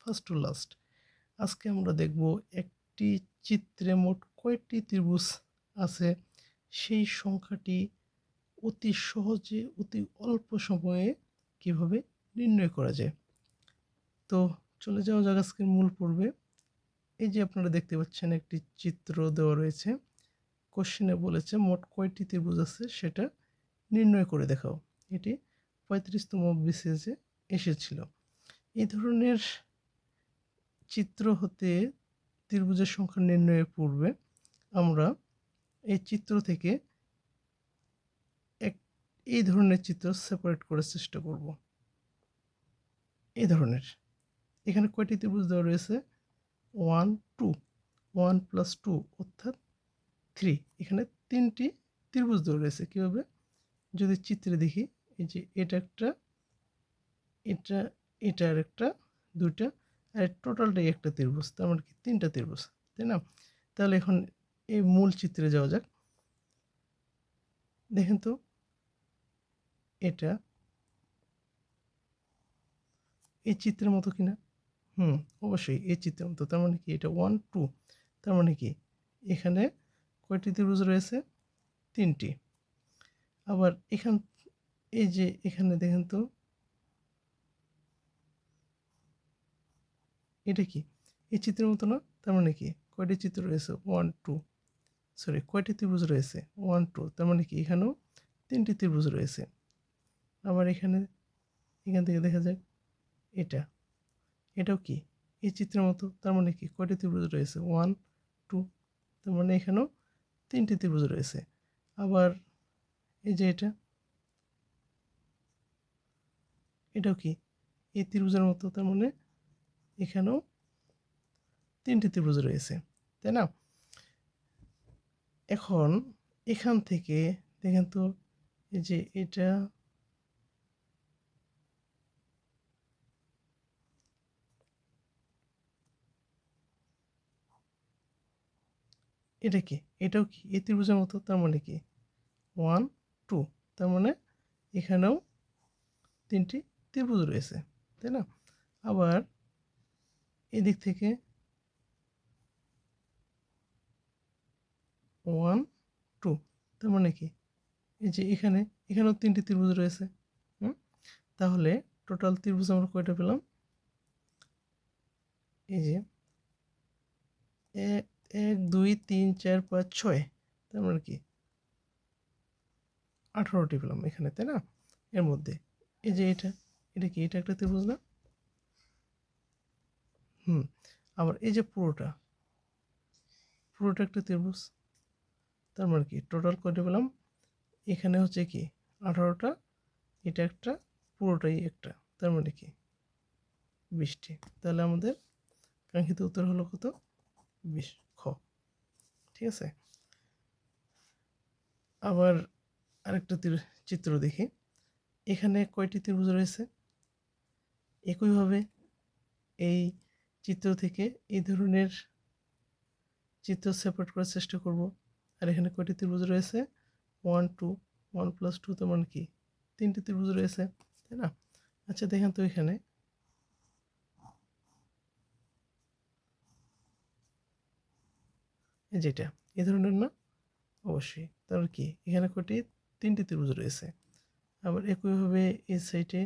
First to last. আজকে আমরা দেখব একটি চিত্রে মোট কয়টি ত্রিভুজ আছে সেই সংখ্যাটি অতি সহজে অতি অল্প সময়ে কিভাবে নির্ণয় করা যায়। তো চলে যাওয়া যাক আজকের মূল পর্বে। এই যে আপনারা দেখতে পাচ্ছেন একটি চিত্র দেওয়া রয়েছে। কোশ্চেনে বলেছে মোট কয়টি ত্রিভুজ আছে সেটা নির্ণয় করে দেখাও। এটি 35তম বিসিএসে এসেছিল। এই ধরনের চিত্র হতে ত্রিভুজের সংখ্যা নির্ণয়ের পূর্বে আমরা এই চিত্র থেকে এই ধরনের চিত্র সেপারেট করার চেষ্টা করব। এই ধরনের এখানে কয়টি ত্রিভুজ দেওয়া রয়েছে? 1 2, 1 + 2 অর্থাৎ 3। এখানে 3টি ত্রিভুজ দেওয়া রয়েছে। কীভাবে? যদি চিত্রে দেখি, এই যে এটা একটা, এটা এটা আর একটা, দুইটা, আর টোটালটাই একটা ত্রিভুজ। তার মানে কি 3টা ত্রিভুজ, তাই না? তাহলে এখন এই মূল চিত্রে যাওয়া যাক। দেখেন তো, এটা এই চিত্রের মতো কিনা? অবশ্যই এই চিত্রের মতো। তার মানে কি এটা 1 2, তার মানে কি এখানে কয়টি ত্রিভুজ রয়েছে? 3টি। আবার এই যে এখানে দেখেন তো, এটা কি এই চিত্রের মতো না? তার মানে কি কয়টি চিত্র রয়েছে? 1 2, সরি, কয়টি ত্রিভুজ রয়েছে? 1 2, তার মানে কি এখানেও 3টি ত্রিভুজ রয়েছে। আবার এখান থেকে দেখা যায় এটাও কি এই চিত্রের মতো। তার মানে কি কয়টি ত্রিভুজ রয়েছে? 1 2, তার মানে এখানেও 3টি ত্রিভুজ রয়েছে। আবার এই যে এটাও কি এই ত্রিভুজের মতো। তার মানে এখানেও 3টি ত্রিভুজ রয়েছে, তাই না? এখন এখান থেকে দেখেন তো, এই যে এটা কি এটাও কি এই ত্রিভুজের মতো। তার মানে কি 1 2, তার মানে এখানেও 3টি ত্রিভুজ রয়েছে, তাই না? আবার এদিক থেকে 1 2, তার মানে কি এই যে এখানেও 3টি ত্রিভুজ রয়েছে। তাহলে টোটাল ত্রিভুজ আমরা কয়টা পেলাম? এই যে 1 2 3 4 5 6, তার মানে কি 18টি পেলাম এখানে, তাই না? এর মধ্যে এই যে এটা কি এটা একটা ত্রিভুজ না? আবার এই যে পুরোটা একটা ত্রিভুজ। তার মানে কি টোটাল কয়টা পেলাম? এখানে হচ্ছে কি 18টা, এটা একটা, পুরোটাই একটা, তার মানে কি 20টি। তাহলে আমাদের কাঙ্ক্ষিত উত্তর হলো কত? 20 খ। ঠিক আছে। আবার আরেকটা চিত্র দেখি। এখানে কয়টি ত্রিভুজ রয়েছে? একইভাবে এই চিত্র থেকে এই ধরনের চিত্র সেপারেট করার চেষ্টা করব। আর এখানে কয়টি ত্রিভুজ রয়েছে? 1 2, 1 + 2, তার মানে কি 3টি ত্রিভুজ রয়েছে, তাই না? আচ্ছা দেখেন তো, এখানে যেটা এই ধরনের না? অবশ্যই। তার কি এখানে কয়টি? 3টি ত্রিভুজ রয়েছে। আবার একইভাবে এই সাইডে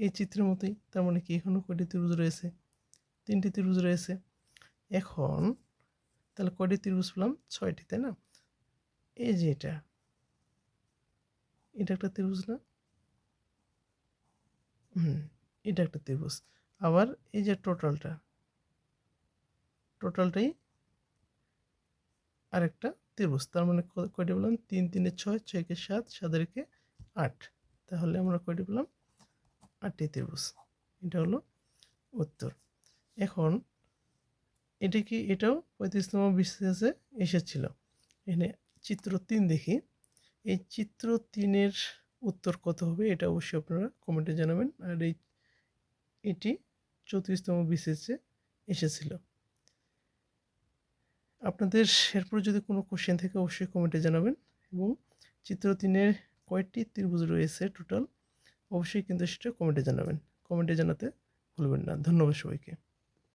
এই চিত্রের মতোই। তার মানে কি এখানেও কয়টি ত্রিভুজ রয়েছে? 3টি ত্রিভুজ রয়েছে। এখন তাহলে কয়টি ত্রিভুজ পেলাম? 6টি, তাই না? এই যে এটা একটা ত্রিভুজ না? এটা একটা ত্রিভুজ। আবার এই যে টোটালটাই আরেকটা ত্রিভুজ। তার মানে কয়টি পেলাম? 3 3 6, 6 7, 7 8। তাহলে আমরা কয়টি পেলাম? 8টি ত্রিভুজ। এটা হলো উত্তর। এখন এটাও 35তম বিসিএসে এসেছিল। এখানে চিত্র 3 দেখি। এই চিত্র 3-এর উত্তর কত হবে এটা অবশ্যই আপনারা কমেন্টে জানাবেন। আর এটি 34তম বিসিএসে এসেছিল। আপনাদের এরপরে যদি কোনো কোশ্চেন থাকে অবশ্যই কমেন্টে জানাবেন। এবং চিত্র 3-এর কয়টি ত্রিভুজ রয়েছে টোটাল অবশ্যই কিন্তু সেটা কমেন্টে জানাবেন। কমেন্টে জানাতে ভুলবেন না। ধন্যবাদ সবাইকে।